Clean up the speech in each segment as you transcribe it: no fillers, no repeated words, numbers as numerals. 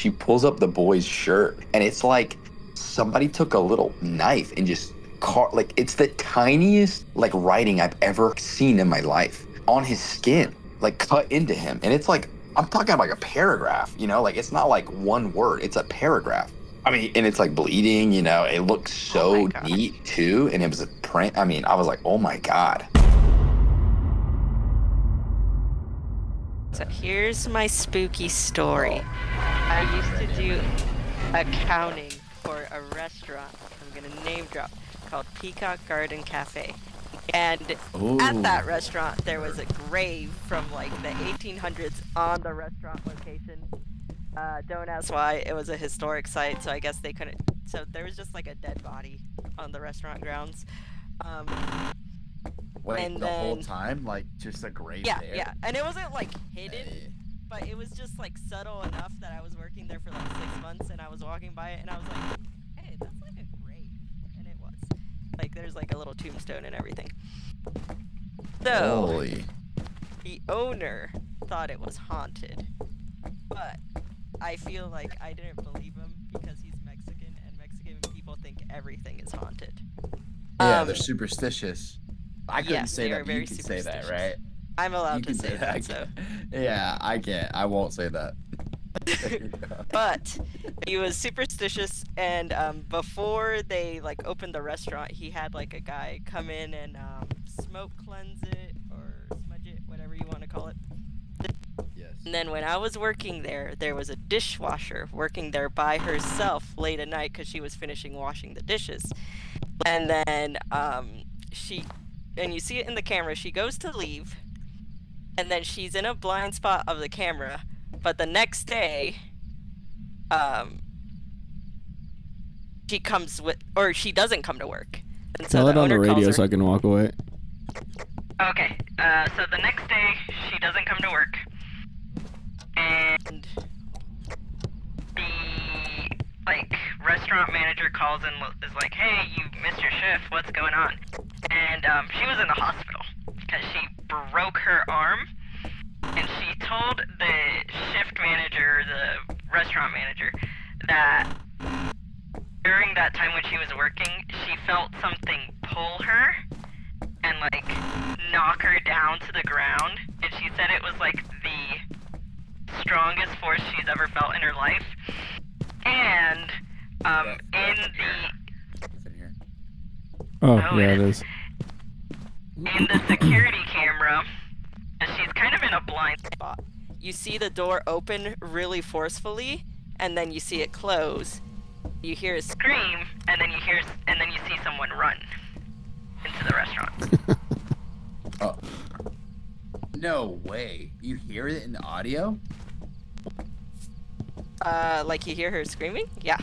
she pulls up the boy's shirt, and it's like somebody took a little knife and just like, it's the tiniest like writing I've ever seen in my life on his skin, like cut into him. And it's like, I'm talking about like a paragraph, you know, like it's not like one word, it's a paragraph. I mean, and it's like bleeding, you know, it looks so neat too. And it was a print. I mean, I was like, oh my God. So here's my spooky story. I used to do accounting for a restaurant, I'm gonna name drop, called Peacock Garden Cafe. And at that restaurant, there was a grave from like the 1800s on the restaurant location. Don't ask why, it was a historic site, so I guess they couldn't, so there was just like a dead body on the restaurant grounds. Wait, and the then, whole time? Like, just a grave yeah, there? Yeah, and it wasn't like hidden, but it was just like subtle enough that I was working there for like 6 months, and I was walking by it, and I was like, hey, that's like a grave, and it was. Like, there's like a little tombstone and everything. So, Holy. the owner thought it was haunted, but I feel like I didn't believe him because he's Mexican, and Mexican people think everything is haunted. Yeah, they're superstitious. I couldn't say that, but you very can say that, right? I'm allowed You to can say that, so. Yeah, I can't. I won't say that. But he was superstitious, and before they like opened the restaurant, he had like a guy come in and smoke cleanse it or smudge it, whatever you want to call it. Yes. And then when I was working there, there was a dishwasher working there by herself late at night because she was finishing washing the dishes. And then and you see it in the camera, she goes to leave, and then she's in a blind spot of the camera, but the next day, she comes with, or she doesn't come to work. And so Tell it the on the owner calls radio her. so I can walk away. Okay, so the next day, she doesn't come to work, and the, like, restaurant manager calls and is like, hey, you missed your shift, what's going on? And, she was in the hospital, because she broke her arm, and she told the shift manager, the restaurant manager, that during that time when she was working, she felt something pull her, and like knock her down to the ground, and she said it was like the strongest force she's ever felt in her life. And in it is. In the security camera, she's kind of in a blind spot. You see the door open really forcefully, and then you see it close. You hear a scream, and then you see someone run into the restaurant. Oh. No way. You hear it in the audio? Like you hear her screaming? Yeah.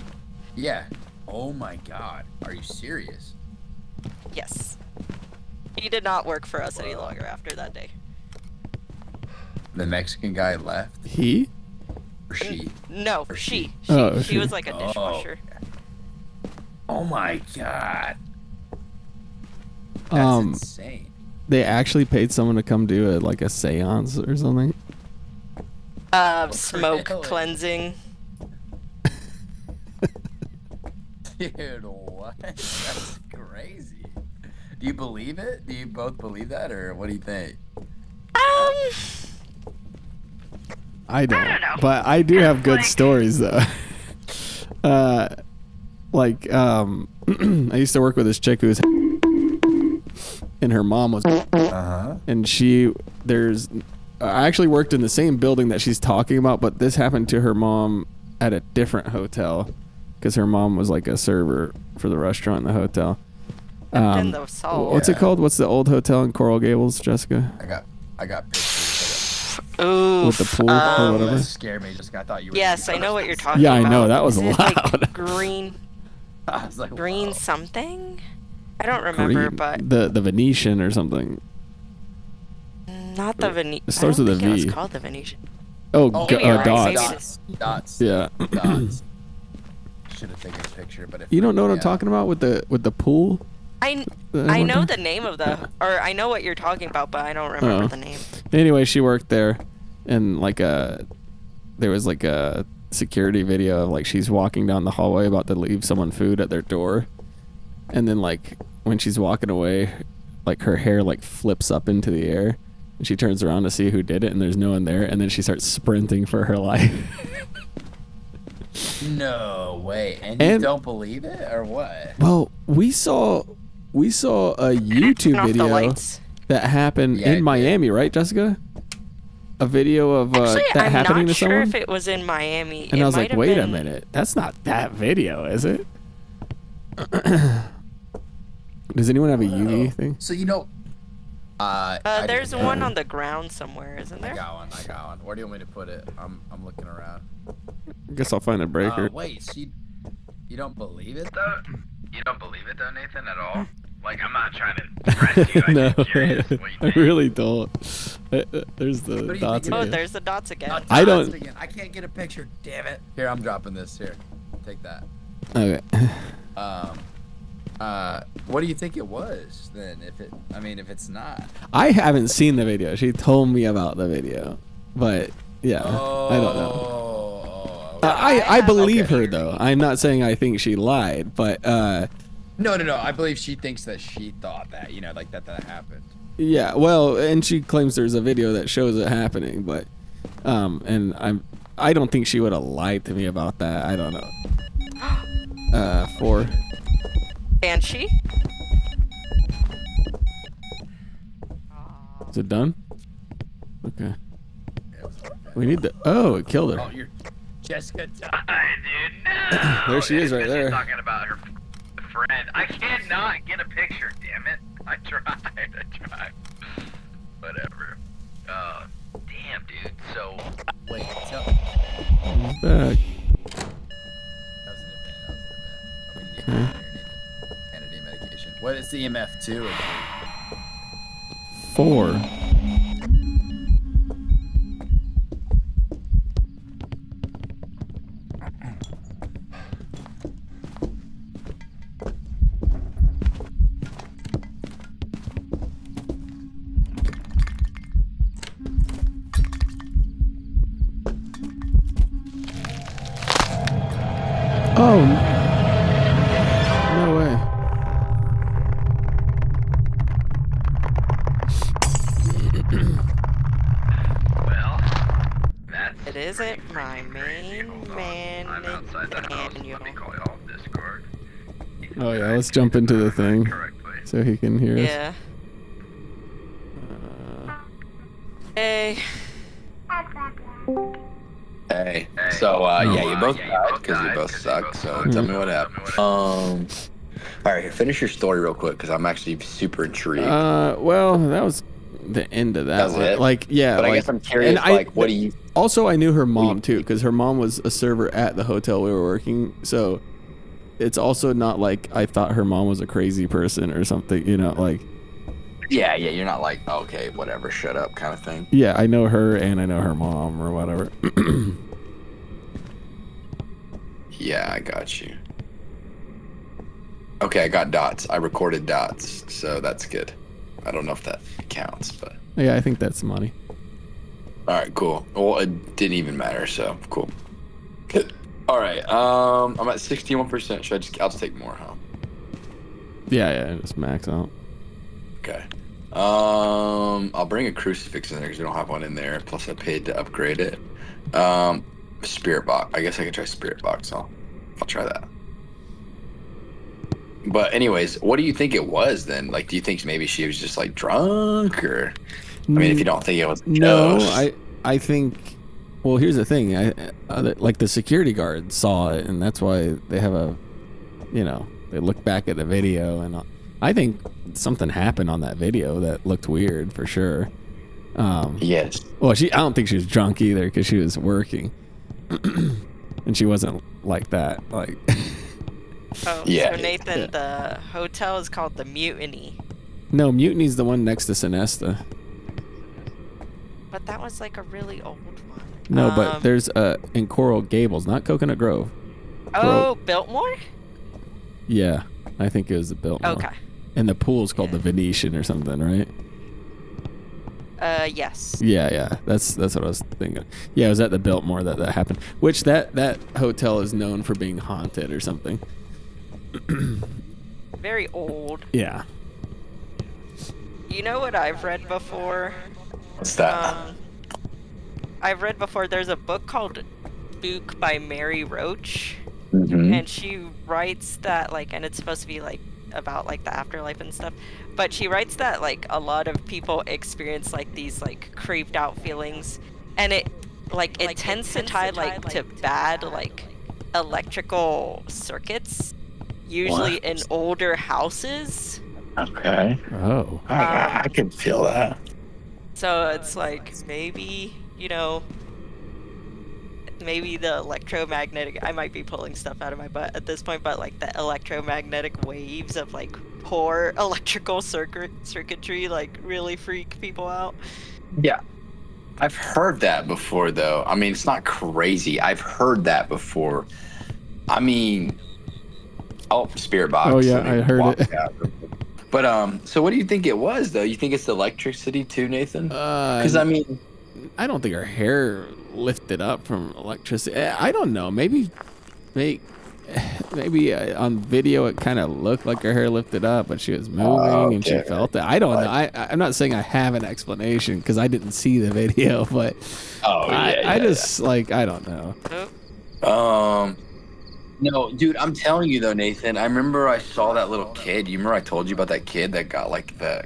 Yeah. Oh my God. Are you serious? Yes. He did not work for us any longer after that day. The Mexican guy left? He? Or she? No, Or she. Oh, she was like a dishwasher. Oh my God. That's insane. They actually paid someone to come do like a seance or something? Smoke cleansing. Dude, what? That's crazy. Do you believe it? Do you both believe that, or what do you think? I don't know. But I do have good stories though. I used to work with this chick who was, and her mom was, and I actually worked in the same building that she's talking about, but this happened to her mom at a different hotel because her mom was like a server for the restaurant in the hotel. What's it called? What's the old hotel in Coral Gables, Jessica? I got pictures. Oof. With the pool or whatever. That scared me. Just I thought you were. Yes, I know what you're talking about. Yeah, I know. That was Is it loud. like green. I was like, green whoa. something? I don't remember, but the Venetian or something. Not the Venetian. It starts with a V. It was called the Venetian. Dots. Dots. Yeah. Dots. Should have taken a picture, but if You don't know what I'm talking about with the pool? I know the name of or I know what you're talking about, but I don't remember the name. Anyway, she worked there, and there was like a security video of like she's walking down the hallway about to leave someone food at their door, and then like when she's walking away, like her hair like flips up into the air, and she turns around to see who did it, and there's no one there, and then she starts sprinting for her life. No way. And you don't believe it or what? Well, we saw a YouTube Turn off the video lights. that happened in Miami, right, Jessica? A video of Actually, that I'm happening not to sure someone. if it was in Miami. And It I was might like, have wait a been- minute, that's not that video, is it? Does anyone have a UV thing? So you know, there's one on the ground somewhere, isn't I there? got one. Where do you want me to put it? I'm looking around. I guess I'll find a breaker. Wait, you don't believe it though? You don't believe it though, Nathan, at all? Like, I'm not trying to press you. I'm No, just curious what you I think. really don't. There's the What do you dots think it Oh, again. there's the dots again. I don't- Again. I can't get a picture. Damn it. Here, I'm dropping this. Here, take that. Okay. What do you think it was then? If it's not. I haven't seen the video. She told me about the video, but yeah, I don't know. I believe her though. I'm not saying I think she lied, but No. I believe she thinks that she thought that, like that happened. yeah. Well, and she claims there's a video that shows it happening, but and I don't think she would have lied to me about that. I don't know. 4. Banshee? Is it done? Okay. We need the. Oh, it killed her. Oh, you're Jessica died, dude. No. There she is, right She's there. talking about her friend. I cannot get a picture. Damn it! I tried. Whatever. Damn, dude. So wait. So Back. that was an event. Okay. Kennedy medication. What is the EMF 2 or 4. Oh, no way. Well, that's It isn't my main I'm outside the house. manual. Let me call y'all on Discord. Oh yeah, let's jump into the thing Correctly. so he can hear us. Yeah. Hey. Hey. So, yeah, you both died because you both suck. So, tell me what happened. All right, here, finish your story real quick because I'm actually super intrigued. Well, that was the end of that. That was one. it? Like, yeah. But I like, guess I'm curious, and like, what do you... Also, I knew her mom too, because her mom was a server at the hotel we were working. So, it's also not like I thought her mom was a crazy person or something. You know, like. Yeah, you're not like, okay, whatever, shut up kind of thing. Yeah, I know her and I know her mom or whatever. Yeah, I got you. Okay, I got dots. I recorded dots, so that's good. I don't know if that counts, but... Yeah, I think that's money. All right, cool. Well, it didn't even matter, so cool. Good. All right, I'm at 61%. I'll just take more, huh? Yeah, just max out. Okay. I'll bring a crucifix in there because we don't have one in there. Plus, I paid to upgrade it. Spirit box. I guess I could try spirit box. I'll try that. But anyways, what do you think it was then? Like, do you think maybe she was just like drunk, or? I mean, if you don't think it was. No, ghost. I think. Well, here's the thing. Like the security guard saw it, and that's why they have a. You know, they look back at the video, and I think something happened on that video that looked weird for sure. Yes. Well, I don't think she was drunk either because she was working, and she wasn't like that. Like. Oh, Yeah. so Nathan, Yeah. the hotel is called the Mutiny. No, Mutiny's the one next to Sinesta. But that was like a really old one. No, but there's in Coral Gables, not Coconut Grove. Oh, Biltmore? Yeah, I think it was the Biltmore. Okay. And the pool's called the Venetian or something, right? Yes. Yeah. That's what I was thinking. Yeah, it was at the Biltmore that happened. Which that hotel is known for being haunted or something. Very old. Yeah. You know what I've read before? What's that? I've read before. There's a book called Spook by Mary Roach, Mm-hmm. and she writes that and it's supposed to be about the afterlife and stuff. But she writes that a lot of people experience these creeped out feelings, and it tends to tie to bad electrical circuits, usually What? in older houses. Okay. Oh. I can feel that. So it's maybe, maybe the electromagnetic, I might be pulling stuff out of my butt at this point, but the electromagnetic waves of poor electrical circuitry really freak people out. Yeah. I've heard that before, though. I mean, it's not crazy. I've heard that before. I mean, spirit box. Oh, yeah, Let me I heard walk it. out. But so what do you think it was, though? You think it's the electricity too, Nathan? Because I mean, I don't think her hair lifted up from electricity. I don't know. Maybe on video it kind of looked like her hair lifted up, but she was moving and she okay. felt it. I don't know. I'm not saying I have an explanation because I didn't see the video, but I just I don't know. No, dude, I'm telling you though, Nathan. I remember I saw that little kid. You remember I told you about that kid that got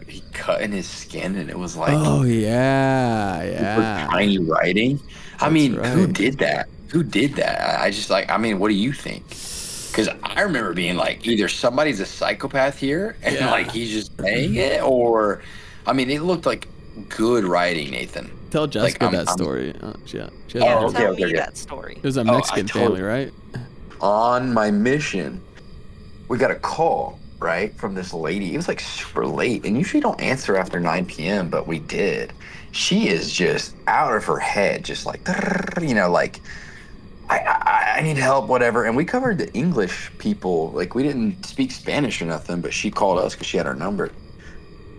he cut in his skin and it was Oh yeah, super tiny writing. I That's mean, who right. did that? Who did that? I just I mean, what do you think? Because I remember being either somebody's a psychopath here and Yeah. he's just saying it, or I mean, it looked like good writing, Nathan. Tell Jessica I'm- that I'm- story. She has Yeah, Oh, okay, tell okay, me okay. that story. It was a I Mexican told- family, right? On my mission, we got a call, right, from this lady. It was super late, and usually don't answer after 9 p.m., but we did. She is just out of her head, just I need help, whatever. And we covered the English people. We didn't speak Spanish or nothing, but she called us because she had our number.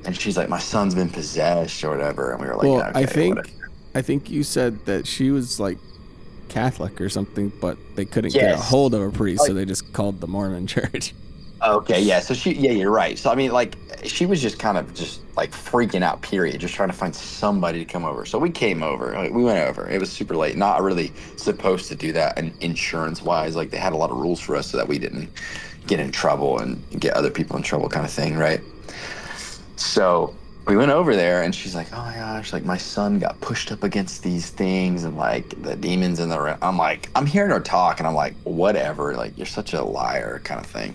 And she's like, my son's been possessed or whatever. And we were like, Well, okay, whatever. I think you said that she was Catholic or something, but they couldn't get a Yes. hold of a priest, so they just called the Mormon church. Okay, yeah. So you're right. So I mean, she was just kind of freaking out. Period. Just trying to find somebody to come over. So we came over. We went over. It was super late. Not really supposed to do that, and insurance wise, they had a lot of rules for us so that we didn't get in trouble and get other people in trouble, kind of thing, right? So we went over there, and she's like, "Oh my gosh, my son got pushed up against these things, and the demons in the room." I'm hearing her talk, and I'm like, "Whatever, you're such a liar," kind of thing.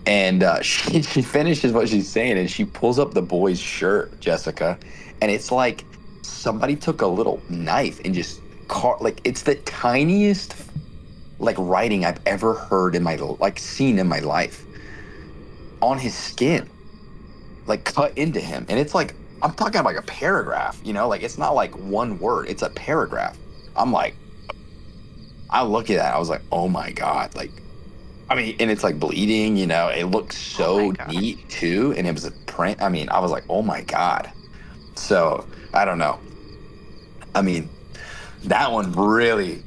And she finishes what she's saying, and she pulls up the boy's shirt, Jessica, and it's somebody took a little knife and just it's the tiniest writing I've ever heard in my seen in my life on his skin, cut into him, and it's I'm talking a paragraph, it's not one word, it's a paragraph. I look at that, I was like, oh my god, I mean, and it's bleeding, it looks so neat too. And it was a print. I mean, I was like, oh my God. So I don't know. I mean, that one really,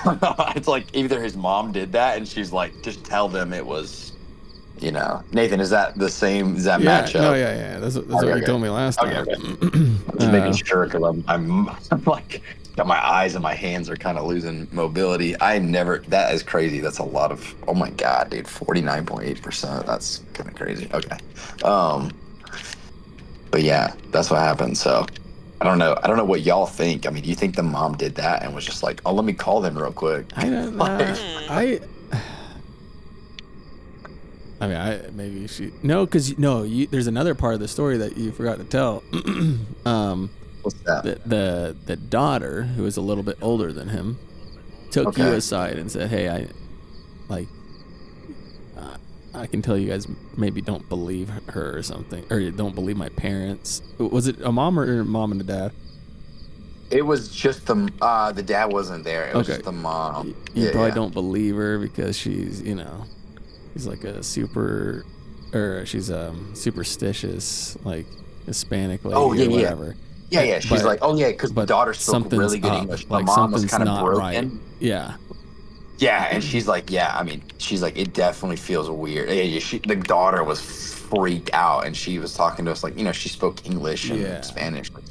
it's either his mom did that and she's just tell them it was, Nathan, is that the same? Does that match up? No, yeah. That's what you told me last time. Okay. I'm just making sure because I'm got my eyes and my hands are kind of losing mobility. That is crazy. That's a lot of, oh my God, dude, 49.8%. That's kind of crazy. Okay. But yeah, that's what happened. So I don't know what y'all think. I mean, do you think the mom did that and was just oh, let me call them real quick? I don't know. I mean, maybe she... No, because, there's another part of the story that you forgot to tell. What's that? The daughter, who is a little bit older than him, took you aside and said, hey, I can tell you guys maybe don't believe her or something, or don't believe my parents. Was it a mom or mom and a dad? It was just the dad wasn't there. It was just the mom. You probably don't believe her because she's, she's she's superstitious, Hispanic lady or whatever. Yeah. She's But- like, oh yeah, because the but daughter spoke something's really good up. English. Like My mom was something's kind of not broken. right. Yeah. Yeah, and she's like, she's like, it definitely feels weird. The daughter was freaked out, and she was talking to us like, she spoke English and Yeah. Spanish. Like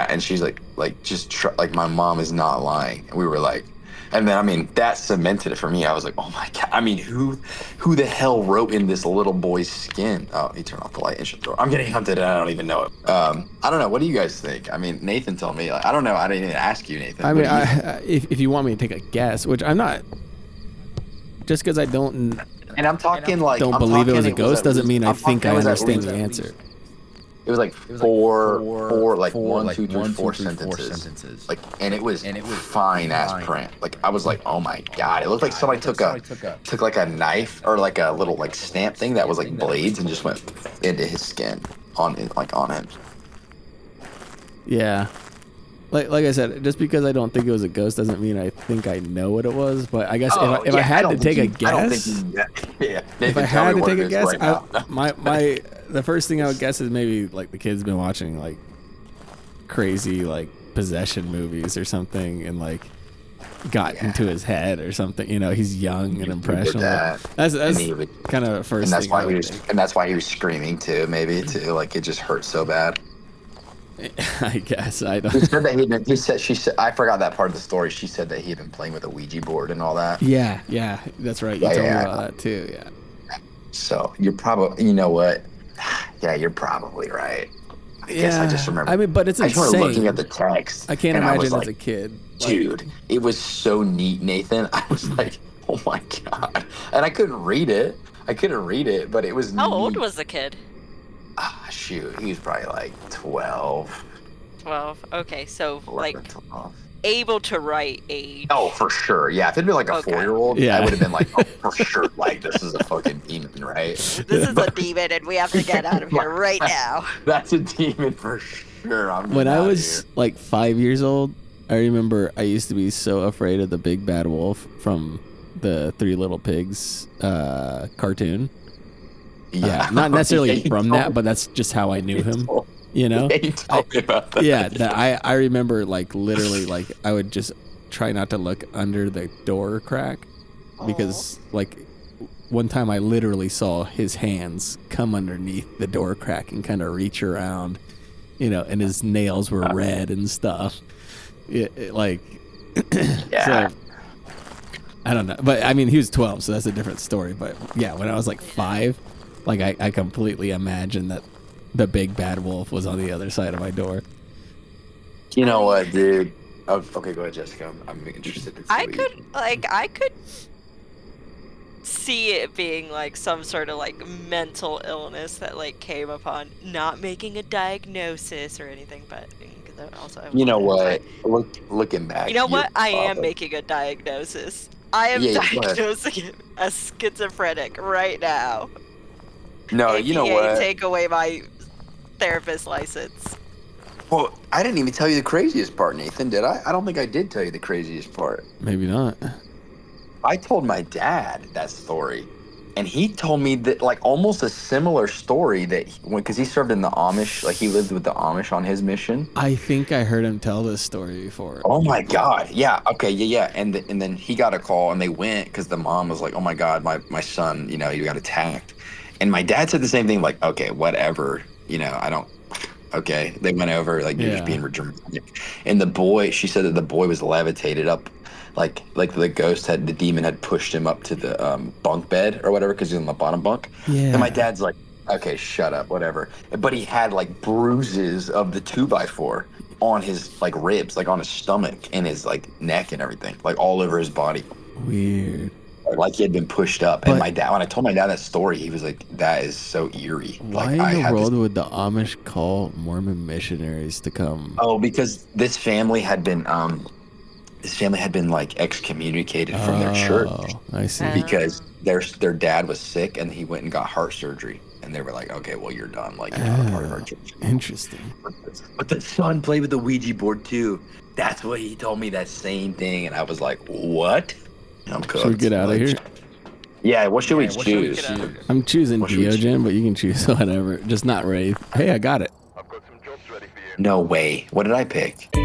and she's like, like my mom is not lying. And we were like, and then that cemented it for me. I was like, oh my god. Who the hell wrote in this little boy's skin? Oh, he turned off the light and shut the door. I'm getting hunted, and I don't even know it. I don't know. What do you guys think? Nathan told me. Like, I don't know. I didn't even ask you, Nathan. I What mean, do you think? if you want me to take a guess, which I'm not, just because I don't And I'm talking like don't I'm believe it talking was a at ghost doesn't least- mean I I'm think talking I it was at understand least- the answer. It was like four, like one, two, three, four sentences. Like, and it was fine ass print. Like, I was like, oh my god! It looked like somebody took like a knife or like a little like stamp thing that was like blades and just went into his skin on him. Yeah. Like I said, just because I don't think it was a ghost doesn't mean I think I know what it was. But I guess if I had to take a guess, if I had to take a guess, the first thing I would guess is maybe like the kid's been watching like crazy like possession movies or something and like got into his head or something. He's young and impressionable. That's kind of first and that's thing. and that's why he was screaming too. Maybe too, like it just hurt so bad. I guess I don't. He said that she said I forgot that part of the story. She said that he had been playing with a Ouija board and all that. Yeah, that's right. You told me about that too. Yeah. So you're probably, you know what? Yeah, you're probably right. I guess I just remember. But it's I just remember insane. looking at the text. I can't and imagine was as like, a kid. Dude, it was so neat, Nathan. I was like, oh my god, and I couldn't read it. But it was. How neat. old was the kid? Shoot, he was probably like 12. 12. Okay, so 11, like 12. able to write age. Oh, for sure. Yeah, if it'd been like a Okay. 4-year-old, Yeah. I would have been like, oh, for sure. Like, this is a fucking demon, right? This is a demon, and we have to get out of here right now. That's a demon for sure. When I was like 5 years old, I remember I used to be so afraid of the big bad wolf from the Three Little Pigs cartoon. Yeah, not necessarily Yeah, from that, but that's just how I knew him. You know? Yeah, you told me about that. Yeah, I remember like literally like I would just try not to look under the door crack because like one time I literally saw his hands come underneath the door crack and kind of reach around, and his nails were red and stuff. Yeah. So I don't know, but I mean he was 12, so that's a different story. But yeah, when I was like 5, like I completely imagined that the big bad wolf was on the other side of my door. You know what, dude? Oh, okay, go ahead, Jessica. I'm interested in I could see it being like some sort of like mental illness that like came upon, not making a diagnosis or anything, but also You know what? Looking back. You know what? I am probably- making a diagnosis. I am Yeah, go ahead. diagnosing him as schizophrenic right now. No, you know AKA what? Take away my therapist license. Well, I didn't even tell you the craziest part, Nathan, did I? I don't think I did tell you the craziest part. Maybe not. I told my dad that story, and he told me that like almost a similar story that because he served in the Amish, like he lived with the Amish on his mission. I think I heard him tell this story before. Oh my god, yeah, okay, yeah, and then he got a call and they went because the mom was like, oh my god, my son, you got attacked, and my dad said the same thing, like, okay, whatever, I don't. Okay, they went over like you're just being dramatic, and she said that the boy was levitated up, like the demon had pushed him up to the bunk bed or whatever because he's on the bottom bunk. Yeah. And my dad's like, okay, shut up, whatever. But he had like bruises of the 2x4 on his like ribs, like on his stomach and his like neck and everything, like all over his body. Weird. Like he had been pushed up. And my dad, when I told my dad that story, he was like, that is so eerie. Why like, in the world would the Amish call Mormon missionaries to come? Oh, because this family had been like excommunicated from their church. I see. Because their dad was sick and he went and got heart surgery. And they were like, okay, well, you're done. Like, you're not a part of our church. Interesting. But the son played with the Ouija board too. That's what he told me, that same thing. And I was like, what? I'm cooked. Should we get out of here? Yeah, what should we choose? I'm choosing What should we Diogen, but you can choose whatever. Just not Wraith. Hey, I got it. I've got some jobs ready for you. No way. What did I pick?